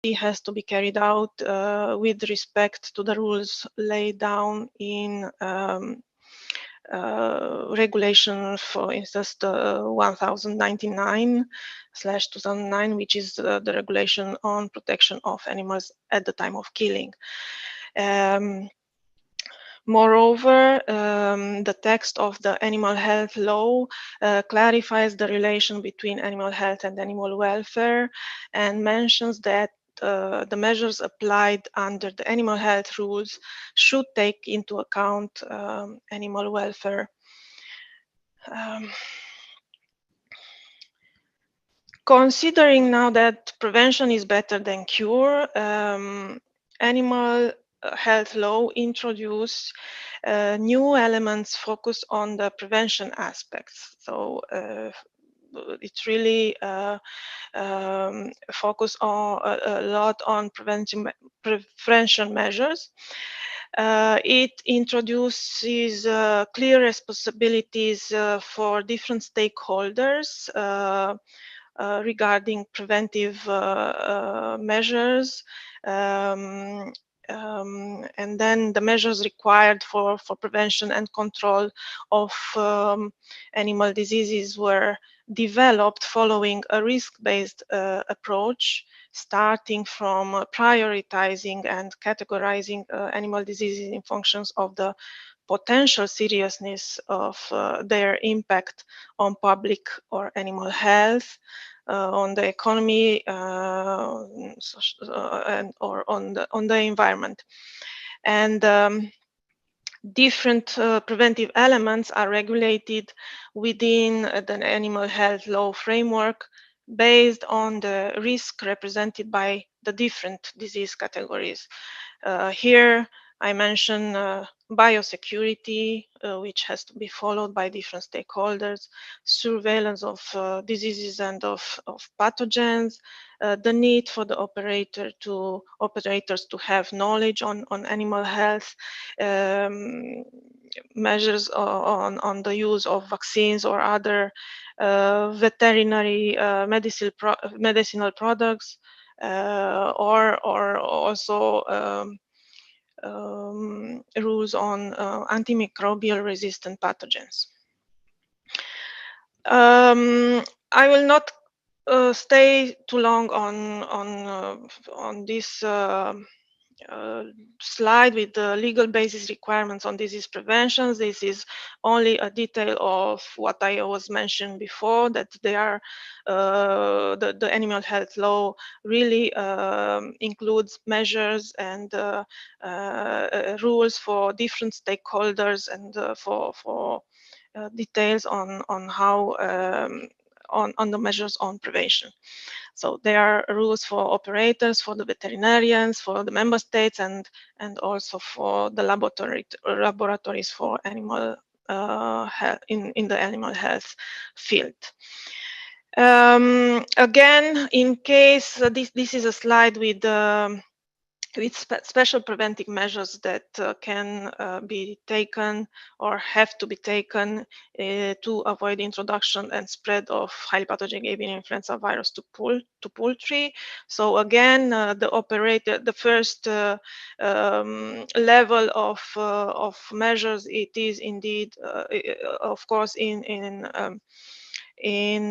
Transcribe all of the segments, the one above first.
has to be carried out with respect to the rules laid down in regulation, for instance, the 1099/2009, which is the regulation on protection of animals at the time of killing. Moreover, the text of the animal health law clarifies the relation between animal health and animal welfare and mentions that the measures applied under the animal health rules should take into account animal welfare. Considering now that prevention is better than cure, animal health law introduced new elements focused on the prevention aspects. So it's really focused on a lot on prevention measures. It introduces clear responsibilities for different stakeholders regarding preventive measures, and then the measures required for prevention and control of animal diseases were developed following a risk-based approach, starting from prioritizing and categorizing animal diseases in functions of the potential seriousness of their impact on public or animal health, on the economy, and or on the environment. And different preventive elements are regulated within the animal health law framework based on the risk represented by the different disease categories. Here I mention biosecurity, which has to be followed by different stakeholders, surveillance of diseases and of pathogens, the need for the operators to have knowledge on animal health, measures on the use of vaccines or other veterinary medicinal products, or also rules on antimicrobial resistant pathogens. I will not stay too long on this slide with the legal basis requirements on disease prevention. This is only a detail of what I was mentioned before, that they are the animal health law really includes measures and rules for different stakeholders and for details on how on the measures on prevention. So there are rules for operators, for the veterinarians, for the member states, and also for the laboratories for animal health in the animal health field. Again, in case this is a slide with special preventive measures that can be taken or have to be taken to avoid introduction and spread of highly pathogenic avian influenza virus to poultry. So again, the first level of measures, it is indeed, of course, in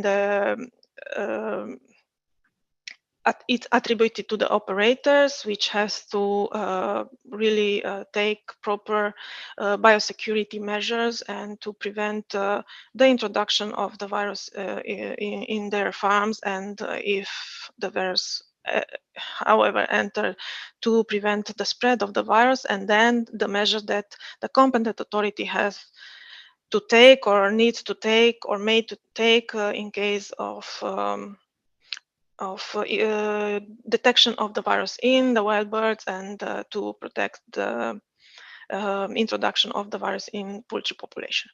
the it's attributed to the operators, which has to really take proper biosecurity measures and to prevent the introduction of the virus in their farms, and if the virus however enter, to prevent the spread of the virus, and then the measures that the competent authority has to take or needs to take or may to take in case of detection of the virus in the wild birds, and to protect the introduction of the virus in poultry population.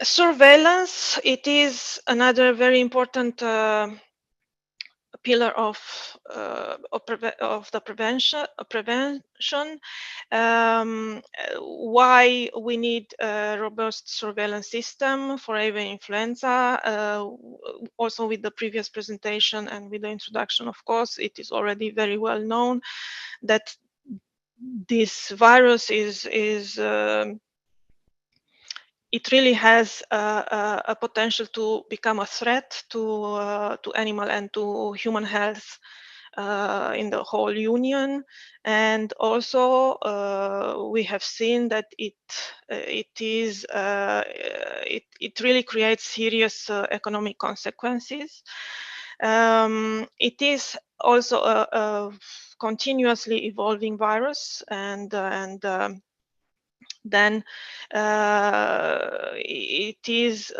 Surveillance, it is another very important pillar of the prevention. Why we need a robust surveillance system for avian influenza. Also with the previous presentation and with the introduction, of course, it is already very well known that this virus it really has a potential to become a threat to animal and to human health in the whole union. And also we have seen that it really creates serious economic consequences. It is also a continuously evolving virus, and then it is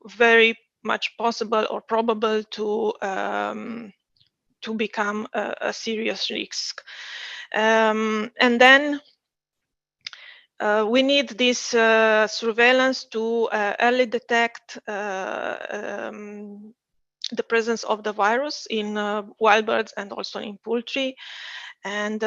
very much possible or probable to become a serious risk. And then we need this surveillance to early detect the presence of the virus in wild birds and also in poultry, and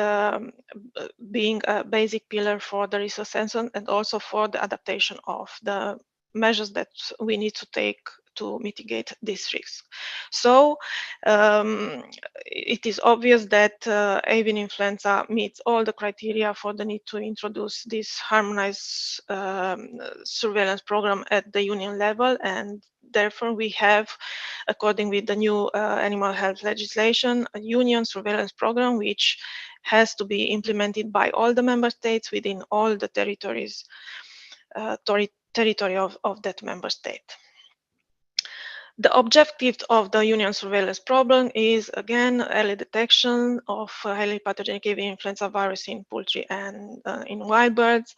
being a basic pillar for the risk assessment and also for the adaptation of the measures that we need to take to mitigate this risk. So it is obvious that avian influenza meets all the criteria for the need to introduce this harmonized surveillance program at the union level, and therefore we have, according with the new animal health legislation, a union surveillance program which has to be implemented by all the member states within all the territories territory of that member state. The objective of the union surveillance program is, again, early detection of highly pathogenic avian influenza virus in poultry and in wild birds.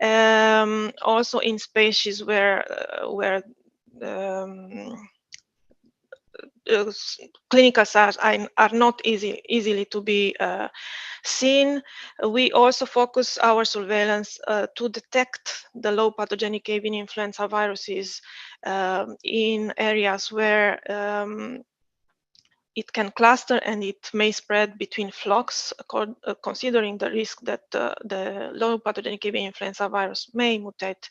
Also in species where clinical signs are not easily to be seen. We also focus our surveillance to detect the low pathogenic avian influenza viruses in areas where it can cluster and it may spread between flocks, considering the risk that the low pathogenic avian influenza virus may mutate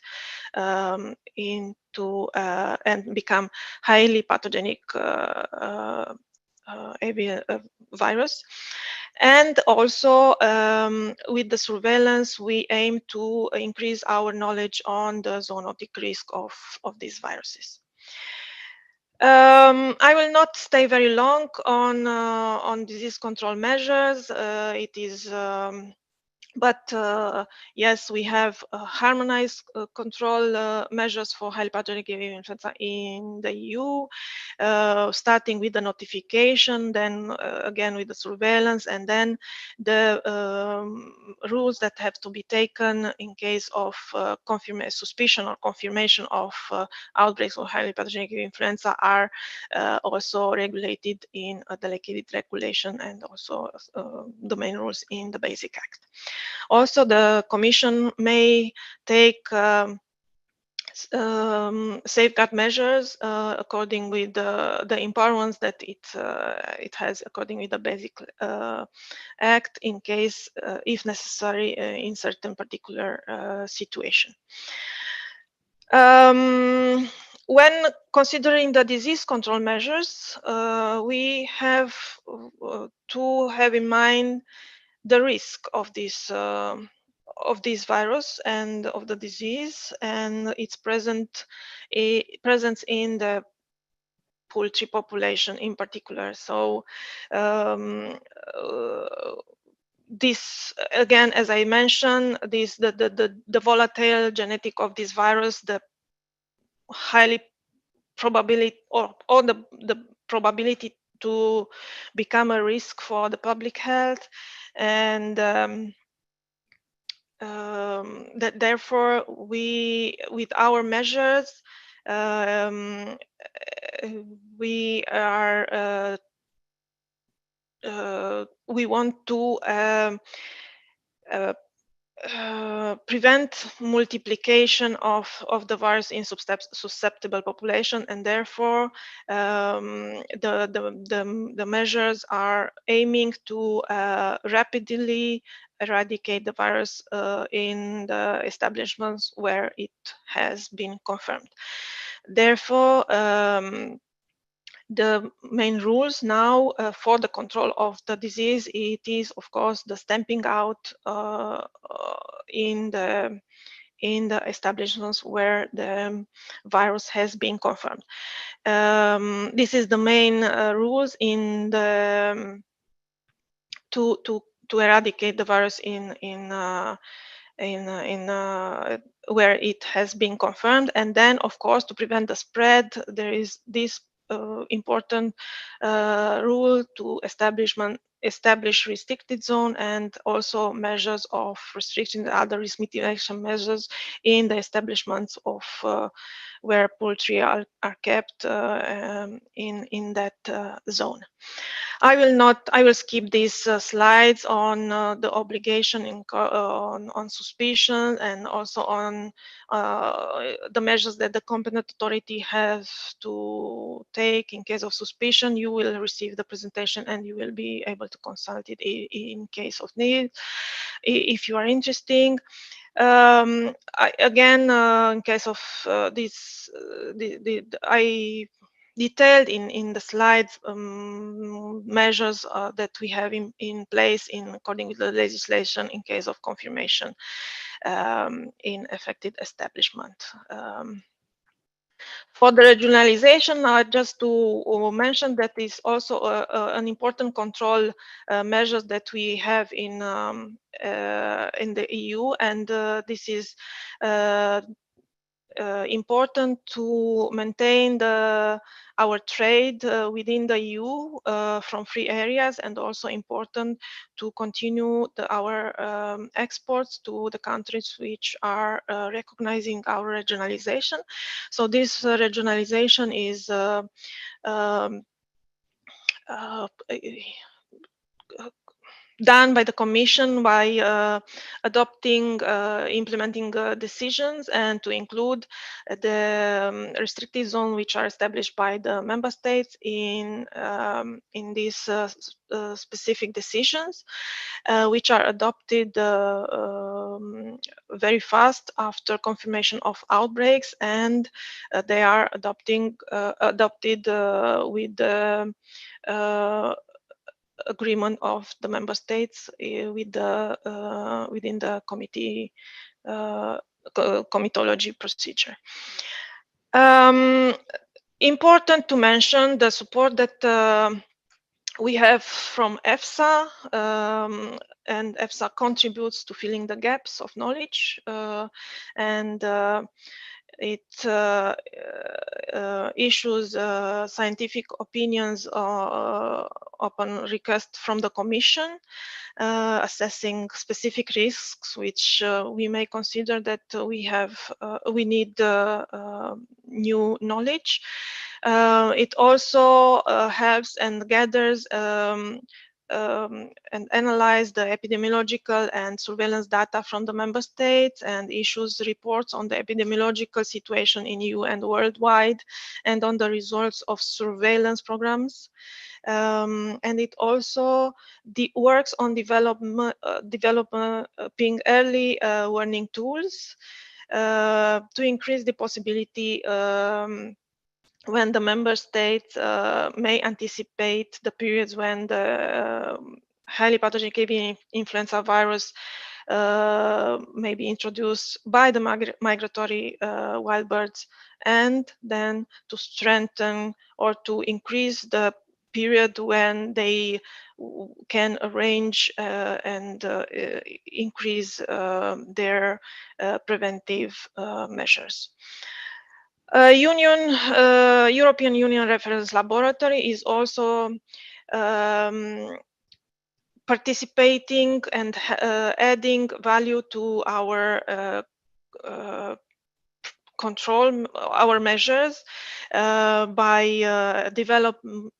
into and become highly pathogenic avian virus. And also with the surveillance, we aim to increase our knowledge on the zoonotic risk of these viruses. I will not stay very long on disease control measures. It is but yes, we have harmonized control measures for highly pathogenic avian influenza in the EU, starting with the notification, then again with the surveillance, and then the rules that have to be taken in case of suspicion or confirmation of outbreaks of highly pathogenic avian influenza are also regulated in a delegated regulation and also domain rules in the Basic Act. Also, the Commission may take safeguard measures according with the empowerments that it has according with the Basic Act in case, if necessary, in certain particular situation. When considering the disease control measures, we have to have in mind the risk of this virus and of the disease and its presence in the poultry population in particular. So this, again, as I mentioned, the volatile genetic of this virus, the highly probability or the probability to become a risk for the public health, and that therefore we, with our measures, we are we want to prevent multiplication of the virus in susceptible population, and therefore the measures are aiming to rapidly eradicate the virus in the establishments where it has been confirmed. Therefore, the main rules now for the control of the disease, it is of course the stamping out in the establishments where the virus has been confirmed. This is the main rules in the to eradicate the virus in where it has been confirmed. And then, of course, to prevent the spread, there is this important rule to establish restricted zone, and also measures of restriction and other risk mitigation measures in the establishments of where poultry are kept in that zone. I will skip these slides on the obligation on suspicion, and also on the measures that the competent authority has to take in case of suspicion. You will receive the presentation and you will be able to consult it in case of need, if you are interested. Again, in case of this, I detailed in the slides measures that we have in place in according with the legislation in case of confirmation in affected establishment. For the regionalization, just to mention that is also an important control measures that we have in the EU, and this is important to maintain our trade within the EU from free areas, and also important to continue our exports to the countries which are recognizing our regionalization. So this regionalization is um, done by the Commission by implementing decisions, and to include the restricted zone which are established by the member states in these specific decisions, which are adopted very fast after confirmation of outbreaks, and they are adopted with the agreement of the member states with within the comitology procedure. Important to mention the support that we have from EFSA, and EFSA contributes to filling the gaps of knowledge, and it issues scientific opinions upon request from the Commission, assessing specific risks which we may consider that we need new knowledge. It also helps and gathers and analyze the epidemiological and surveillance data from the member states, and issues reports on the epidemiological situation in EU and worldwide, and on the results of surveillance programs. And it also works on developing early warning tools to increase the possibility when the member states may anticipate the periods when the highly pathogenic avian influenza virus may be introduced by the migratory wild birds, and then to strengthen or to increase the period when they can arrange and increase their preventive measures. European Union Reference Laboratory is also participating and adding value to our control, our measures, by developing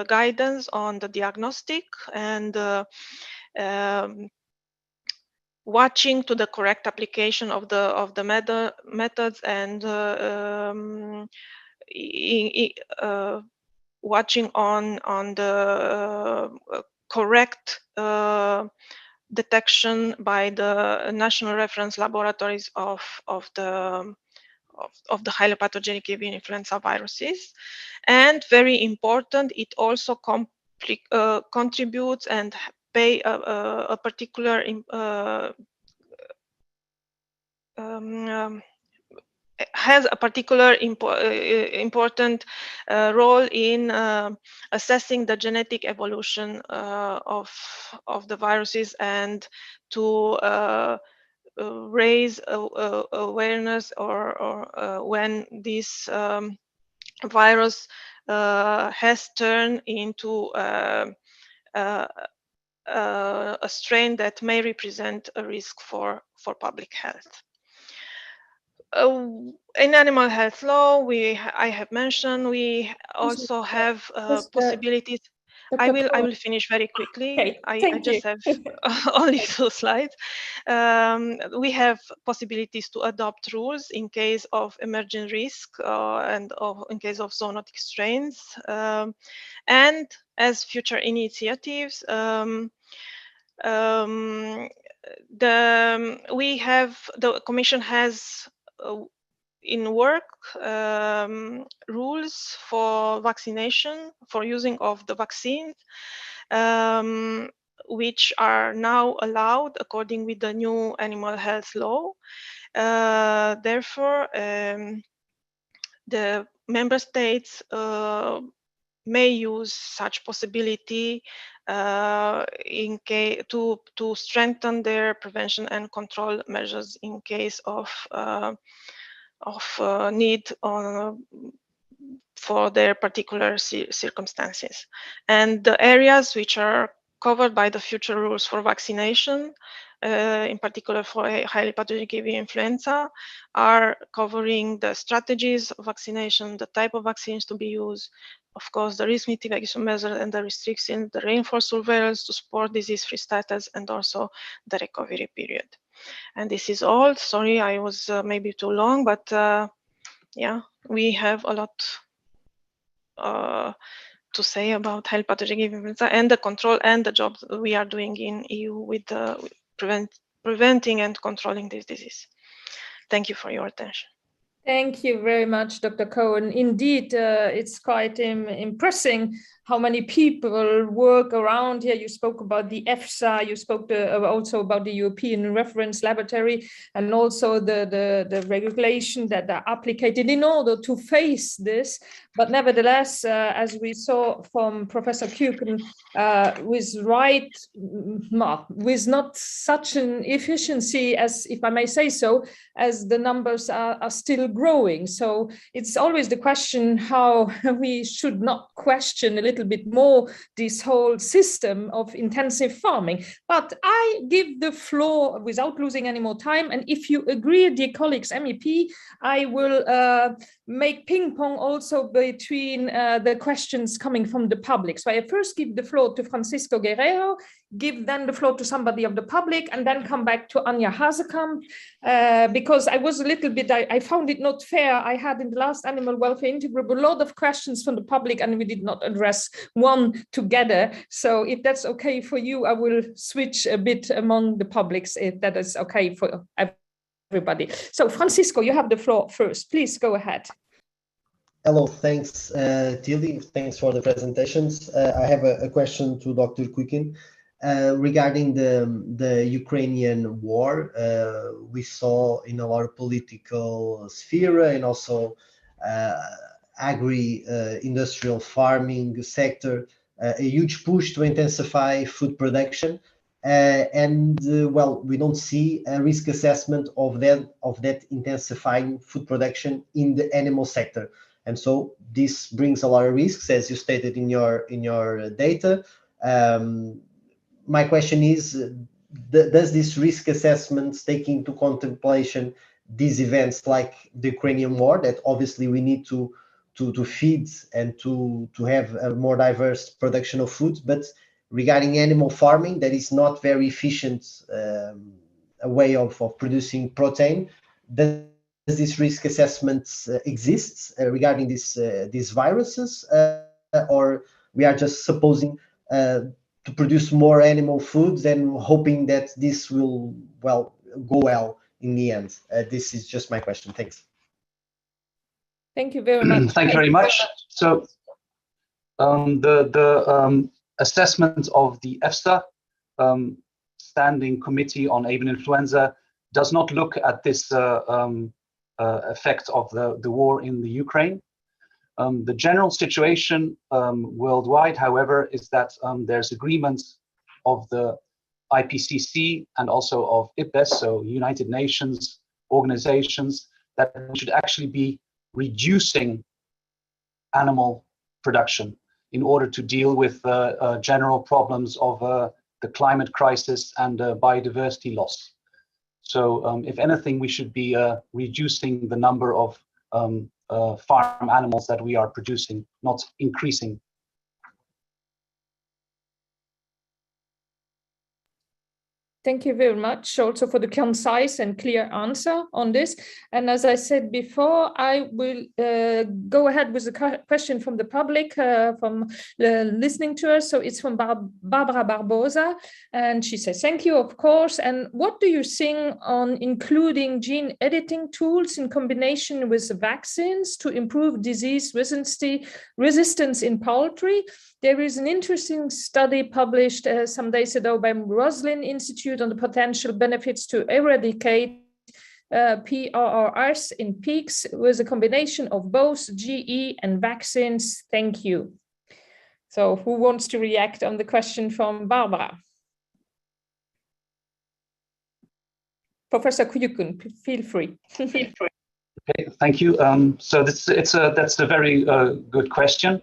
guidance on the diagnostic and watching to the correct application of the methods, and watching on the correct detection by the national reference laboratories of the highly pathogenic avian influenza viruses. And very important, it also contributes and pay a particular has a particular important role in assessing the genetic evolution of the viruses, and to raise awareness, or when this virus has turned into a strain that may represent a risk for public health. In animal health law, I have mentioned, we also have possibilities. I will finish very quickly. Okay, I just have only 2 slides. We have possibilities to adopt rules in case of emerging risk, and in case of zoonotic strains, and as future initiatives. The Commission has in work rules for vaccination, for using of the vaccines, which are now allowed according with the new animal health law. Therefore, the member states may use such possibility in case to strengthen their prevention and control measures in case of need for their particular circumstances. And the areas which are covered by the future rules for vaccination, in particular for highly pathogenic avian influenza, are covering the strategies of vaccination, the type of vaccines to be used, of course, the risk mitigation measures and the restrictions, the reinforced surveillance to support disease-free status, and also the recovery period. And this is all. Sorry, I was maybe too long, but yeah, we have a lot to say about highly pathogenic influenza and the control and the job we are doing in EU with preventing and controlling this disease. Thank you for your attention. Thank you very much, Dr. Cohen. Indeed, it's quite impressive how many people work around here. You spoke about the EFSA, you spoke also about the European Reference Laboratory, and also the regulation that are applied in order to face this. But nevertheless, as we saw from Professor Kuken, with not such an efficiency as, if I may say so, as the numbers are still growing. So it's always the question how we should not question a little bit more this whole system of intensive farming. But I give the floor without losing any more time. And if you agree, dear colleagues, MEP, I will make ping pong also between the questions coming from the public. So I first give the floor to Francisco Guerrero, give then the floor to somebody of the public, and then come back to Anja Hazekamp, because I was a little bit, I found it not fair. I had in the last Animal Welfare Intergroup a lot of questions from the public, and we did not address one together. So if that's okay for you, I will switch a bit among the publics, if that is okay for everybody. So Francisco, you have the floor first. Please go ahead. Hello, thanks, Tilly. Thanks for the presentations. I have a question to Dr. Kukin. Regarding the Ukrainian war, we saw in our political sphere and also agri-industrial farming sector a huge push to intensify food production, well, we don't see a risk assessment of that intensifying food production in the animal sector, and so this brings a lot of risks, as you stated in your data. My question is, does this risk assessment take into contemplation these events like the Ukrainian war, that obviously we need to feed and to have a more diverse production of food, but regarding animal farming that is not very efficient way of producing protein. Does this risk assessment exist regarding these viruses, or we are just supposing to produce more animal foods and hoping that this will go well in the end? This is just my question. Thanks. Thank you very much. Thank you very much. So the assessment of the EFSA Standing Committee on Avian Influenza does not look at this effect of the war in the Ukraine. The general situation worldwide, however, is that there's agreement of the IPCC and also of IPBES, so United Nations organizations, that we should actually be reducing animal production in order to deal with general problems of the climate crisis and biodiversity loss. So if anything, we should be reducing the number of farm animals that we are producing, not increasing. Thank you very much also for the concise and clear answer on this. And as I said before, I will go ahead with a question from the public, from listening to us. So it's from Barbara Barbosa, and she says, thank you, of course. And what do you think on including gene editing tools in combination with vaccines to improve disease resistance in poultry? There is an interesting study published some days ago by Roslin Institute on the potential benefits to eradicate PRRS in pigs with a combination of both GE and vaccines. Thank you. So who wants to react on the question from Barbara? Professor Kuyukun, feel free. Okay, thank you. So that's a very good question.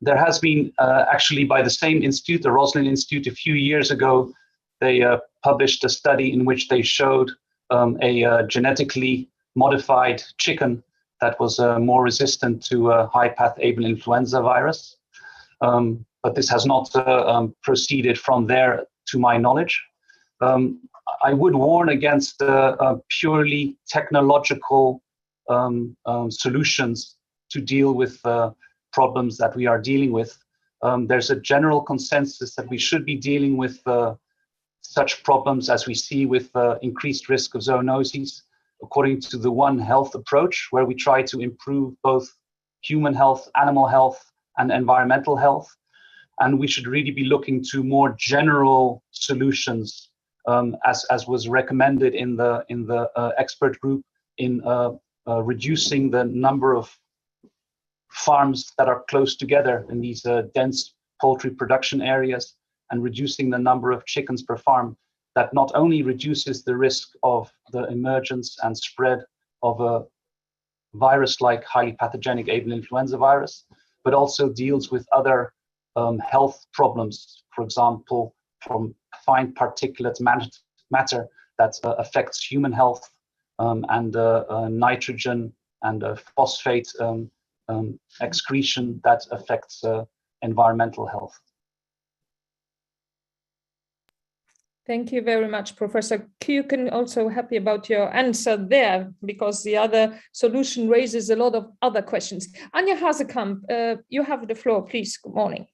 There has been actually by the same institute, the Roslin Institute, a few years ago, they published a study in which they showed a genetically modified chicken that was more resistant to high-path avian influenza virus. But this has not proceeded from there, to my knowledge. I would warn against purely technological solutions to deal with problems that we are dealing with. There's a general consensus that we should be dealing with such problems as we see with increased risk of zoonoses according to the One Health approach, where we try to improve both human health, animal health, and environmental health. And we should really be looking to more general solutions, as was recommended in the expert group, in reducing the number of farms that are close together in these dense poultry production areas, and reducing the number of chickens per farm. That not only reduces the risk of the emergence and spread of a virus like highly pathogenic avian influenza virus, but also deals with other health problems, for example, from fine particulate matter that affects human health, and nitrogen and phosphate excretion that affects environmental health. Thank you very much, Professor Kuyukun. Also happy about your answer there, because the other solution raises a lot of other questions. Anja Hazekamp, you have the floor, please. Good morning.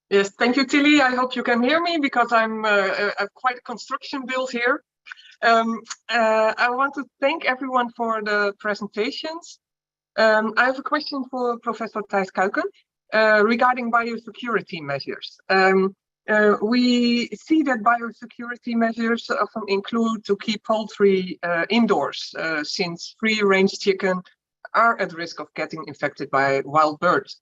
Yes, thank you, Tilly. I hope you can hear me, because I'm quite a construction build here. I want to thank everyone for the presentations. I have a question for Professor Thijs Kuiken regarding biosecurity measures. We see that biosecurity measures often include to keep poultry indoors, since free-range chicken are at risk of getting infected by wild birds.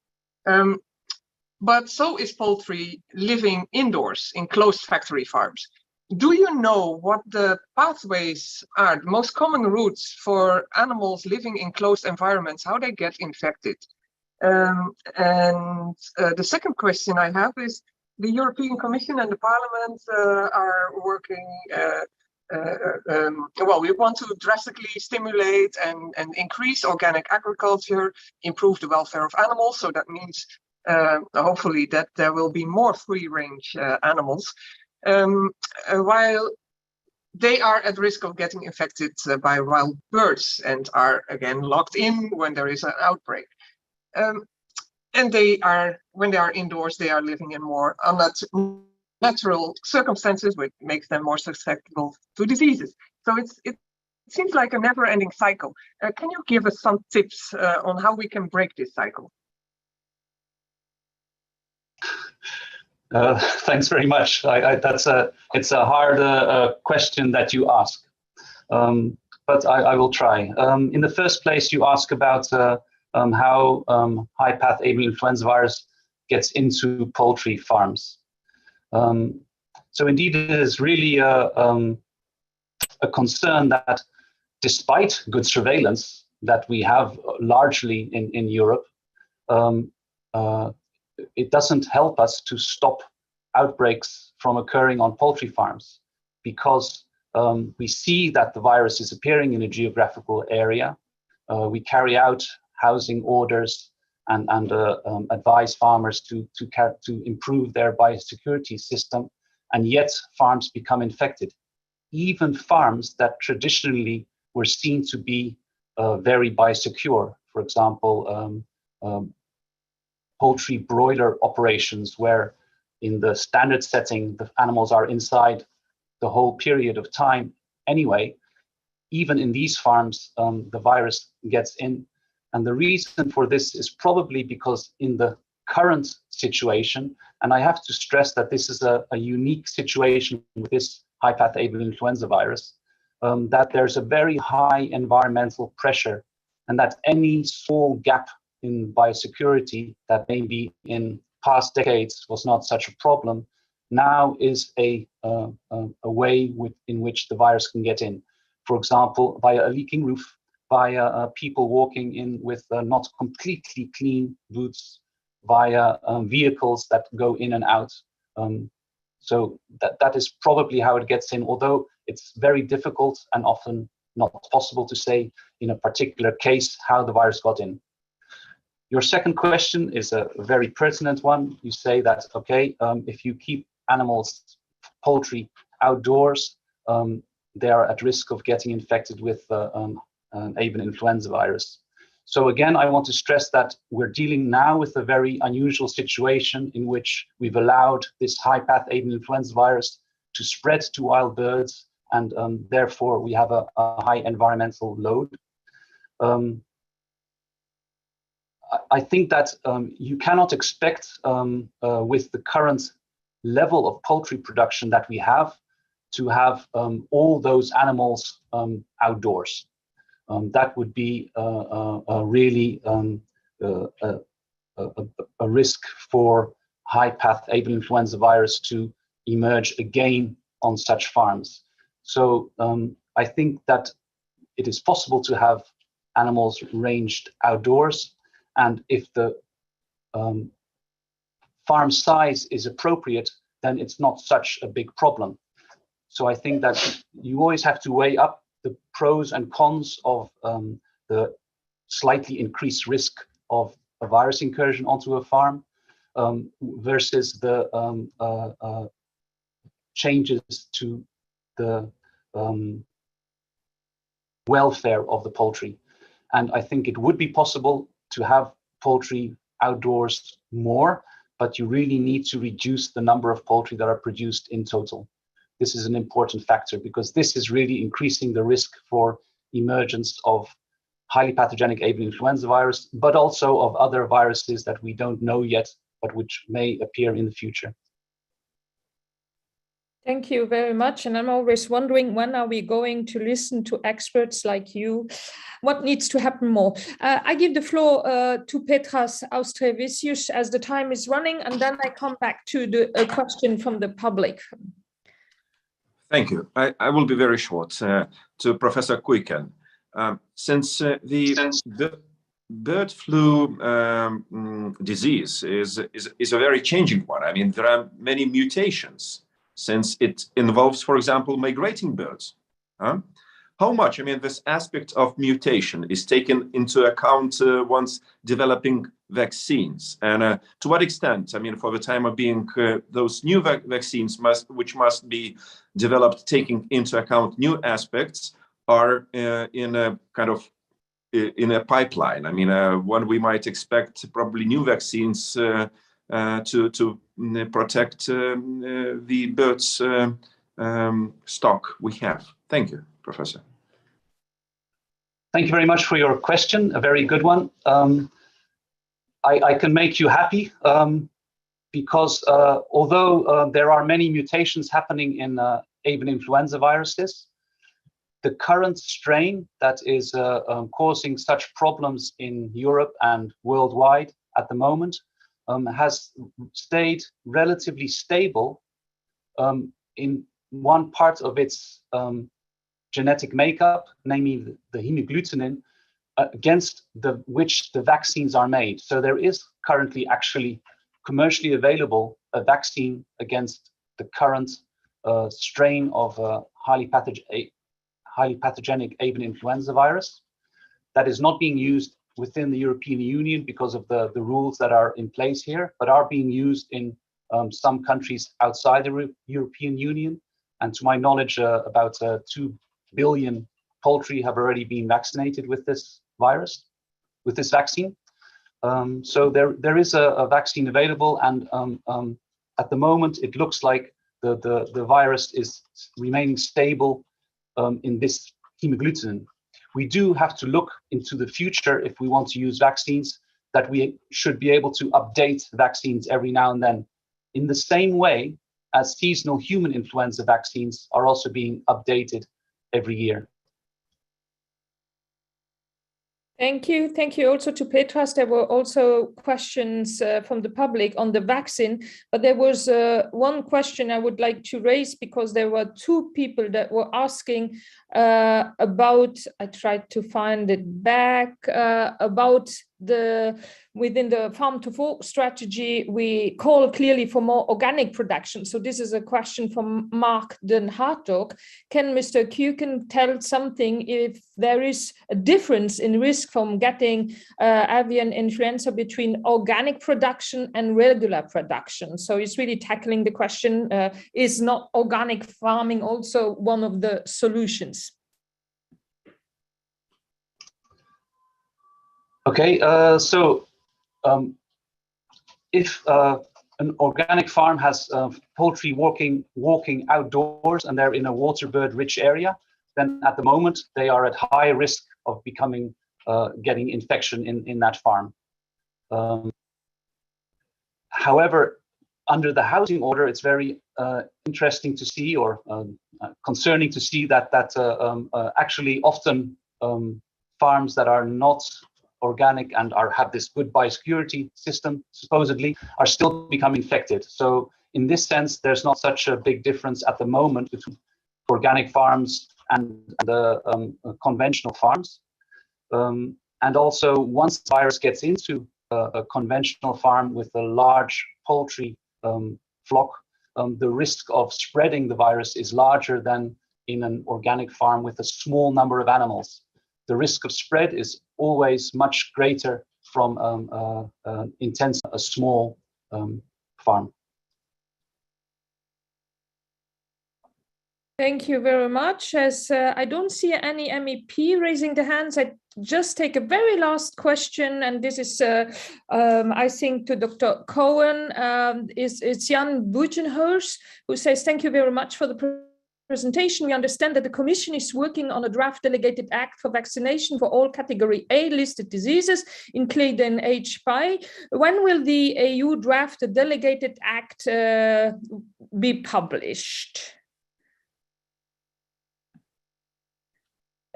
But so is poultry living indoors in closed factory farms. Do you know what the pathways are, the most common routes for animals living in closed environments, how they get infected? And the second question I have is, the European Commission and the Parliament are working, well, we want to drastically stimulate and increase organic agriculture, improve the welfare of animals. So that means hopefully that there will be more free-range animals. while they are at risk of getting infected by wild birds and are again locked in when there is an outbreak. And when they are indoors, they are living in more unnatural circumstances, which makes them more susceptible to diseases. So it seems like a never-ending cycle. Can you give us some tips on how we can break this cycle? Thanks very much. It's a hard question that you ask, but I will try. In the first place, you ask about how high-path avian influenza virus gets into poultry farms. So indeed, it is really a concern that despite good surveillance that we have largely in Europe, it doesn't help us to stop outbreaks from occurring on poultry farms, because we see that the virus is appearing in a geographical area. We carry out housing orders and advise farmers to improve their biosecurity system, and yet farms become infected. Even farms that traditionally were seen to be very biosecure, for example, poultry broiler operations, where in the standard setting, the animals are inside the whole period of time anyway. Even in these farms, the virus gets in. And the reason for this is probably because in the current situation, and I have to stress that this is a unique situation with this high-path avian influenza virus, that there's a very high environmental pressure, and that any small gap in biosecurity that maybe in past decades was not such a problem, now is a way in which the virus can get in. For example, via a leaking roof, via people walking in with not completely clean boots, via vehicles that go in and out. So that is probably how it gets in, although it's very difficult and often not possible to say in a particular case how the virus got in. Your second question is a very pertinent one. You say that, okay, if you keep animals, poultry, outdoors, they are at risk of getting infected with avian influenza virus. So again, I want to stress that we're dealing now with a very unusual situation in which we've allowed this high-path avian influenza virus to spread to wild birds, and therefore we have a high environmental load. I think that you cannot expect with the current level of poultry production that we have to have all those animals outdoors. That would be really a risk for high-path avian influenza virus to emerge again on such farms. So I think that it is possible to have animals ranged outdoors, and if the farm size is appropriate, then it's not such a big problem. So I think that you always have to weigh up the pros and cons of the slightly increased risk of a virus incursion onto a farm versus the changes to the welfare of the poultry. And I think it would be possible to have poultry outdoors more, but you really need to reduce the number of poultry that are produced in total. This is an important factor because this is really increasing the risk for emergence of highly pathogenic avian influenza virus, but also of other viruses that we don't know yet, but which may appear in the future. Thank you very much. And I'm always wondering, when are we going to listen to experts like you? What needs to happen more? I give the floor to Petras Austrevicius as the time is running, and then I come back to the question from the public. Thank you. I will be very short. To Professor Kuiken, since the bird flu disease is a very changing one. I mean, there are many mutations, since it involves, for example, migrating birds. How much, I mean, this aspect of mutation is taken into account once developing vaccines, and to what extent, I mean, for the time of being, those new vaccines which must be developed taking into account new aspects are in a kind of in a pipeline. I mean, when we might expect probably new vaccines to protect the birds stock we have. Thank you, Professor. Thank you very much for your question, a very good one. I can make you happy because although there are many mutations happening in avian influenza viruses, the current strain that is causing such problems in Europe and worldwide at the moment has stayed relatively stable in one part of its genetic makeup, namely the hemagglutinin, against which the vaccines are made. So there is currently actually commercially available a vaccine against the current strain of highly pathogenic avian influenza virus that is not being used within the European Union because of the rules that are in place here, but are being used in some countries outside the European Union. And to my knowledge, about 2 billion poultry have already been vaccinated with this virus, with this vaccine. So there is a vaccine available, and at the moment it looks like the virus is remaining stable in this hemagglutinin. We do have to look into the future if we want to use vaccines, that we should be able to update vaccines every now and then, in the same way as seasonal human influenza vaccines are also being updated every year. Thank you. Thank you also to Petras. There were also questions from the public on the vaccine, but there was one question I would like to raise, because there were two people that were asking about, I tried to find it back, about within the farm to fork strategy, we call clearly for more organic production. So this is a question from Mark Den Hartog. Can Mr. Kuken tell something if there is a difference in risk from getting avian influenza between organic production and regular production? So it's really tackling the question, is not organic farming also one of the solutions? Okay, so if an organic farm has poultry walking outdoors and they're in a water bird rich area, then at the moment they are at high risk of getting infection in that farm. However, under the housing order, it's very interesting to see, or concerning to see, that actually often farms that are not organic and have this good biosecurity system, supposedly, are still becoming infected. So in this sense, there's not such a big difference at the moment between organic farms and the conventional farms. And also, once the virus gets into a conventional farm with a large poultry flock, the risk of spreading the virus is larger than in an organic farm with a small number of animals. The risk of spread is always much greater from a small farm. Thank you very much. As I don't see any MEP raising the hands, I just take a very last question, and this is, I think, to Dr. Cohen. It's Jan Buitenhuis, who says, thank you very much for the presentation. We understand that the Commission is working on a draft delegated act for vaccination for all category A listed diseases, including HPI. When will the EU draft delegated act be published?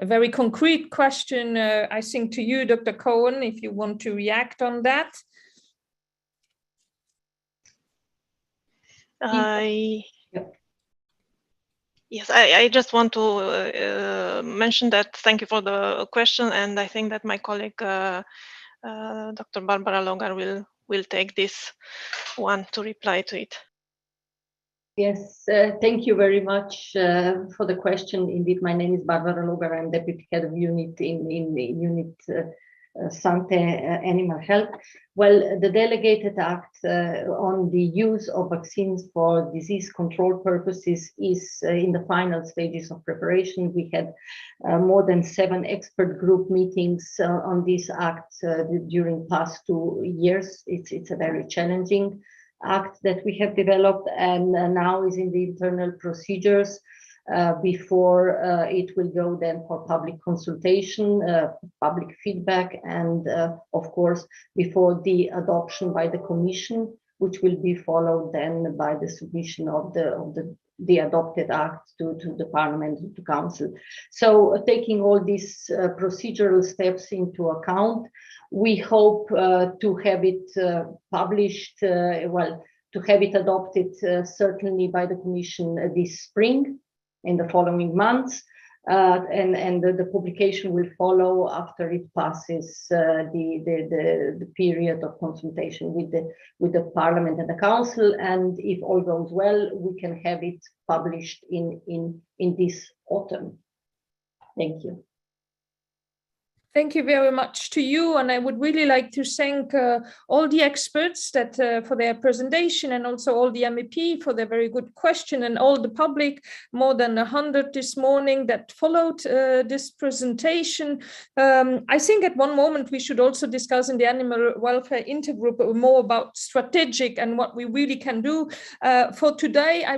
A very concrete question, I think, to you, Dr. Cohen, if you want to react on that. Yes, I just want to mention that. Thank you for the question, and I think that my colleague, Dr. Barbara Logar, will take this one to reply to it. Yes, thank you very much for the question. Indeed, my name is Barbara Logar. I'm Deputy Head of Unit in Unit Sante Animal Health. Well, the delegated act on the use of vaccines for disease control purposes is in the final stages of preparation. We had more than 7 expert group meetings on this act during past 2 years. It's a very challenging act that we have developed, and now is in the internal procedures before it will go then for public consultation, public feedback, and of course before the adoption by the Commission, which will be followed then by the submission of the adopted act to the Parliament and to Council. So taking all these procedural steps into account, we hope to have it published, to have it adopted certainly by the Commission this spring, in the following months, and the publication will follow after it passes the period of consultation with the Parliament and the Council. And if all goes well, we can have it published in this autumn. Thank you. Thank you very much to you, and I would really like to thank all the experts that for their presentation, and also all the MEP for their very good question, and all the public, more than 100 this morning that followed this presentation. I think at one moment we should also discuss in the Animal Welfare Intergroup more about strategic and what we really can do. For today, I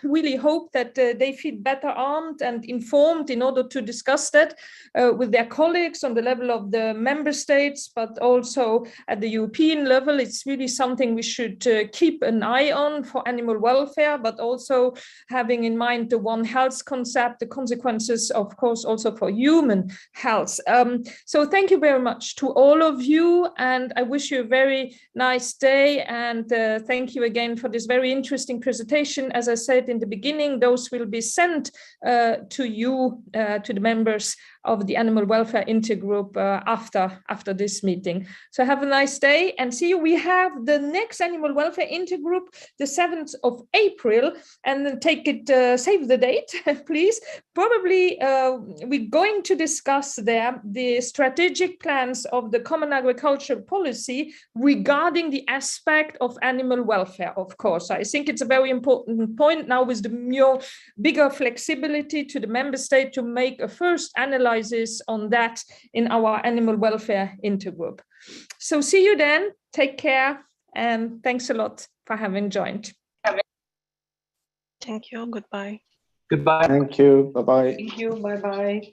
really hope that they feel better armed and informed in order to discuss that with their colleagues on the level of the member states, but also at the European level. It's really something we should keep an eye on for animal welfare, but also having in mind the One Health concept, the consequences, of course, also for human health. So thank you very much to all of you, and I wish you a very nice day, and thank you again for this very interesting presentation. As I said in the beginning, those will be sent to you, to the members of the Animal Welfare Intergroup after this meeting. So have a nice day and see you. We have the next Animal Welfare Intergroup, the 7th of April, and then take it, save the date, please. Probably we're going to discuss there the strategic plans of the Common Agricultural Policy regarding the aspect of animal welfare, of course. I think it's a very important point now with the bigger flexibility to the member state to make a first analysis on that in our Animal Welfare Intergroup. So see you then, take care, and thanks a lot for having joined. Thank you, goodbye. Goodbye. Thank you, bye-bye. Thank you, bye-bye.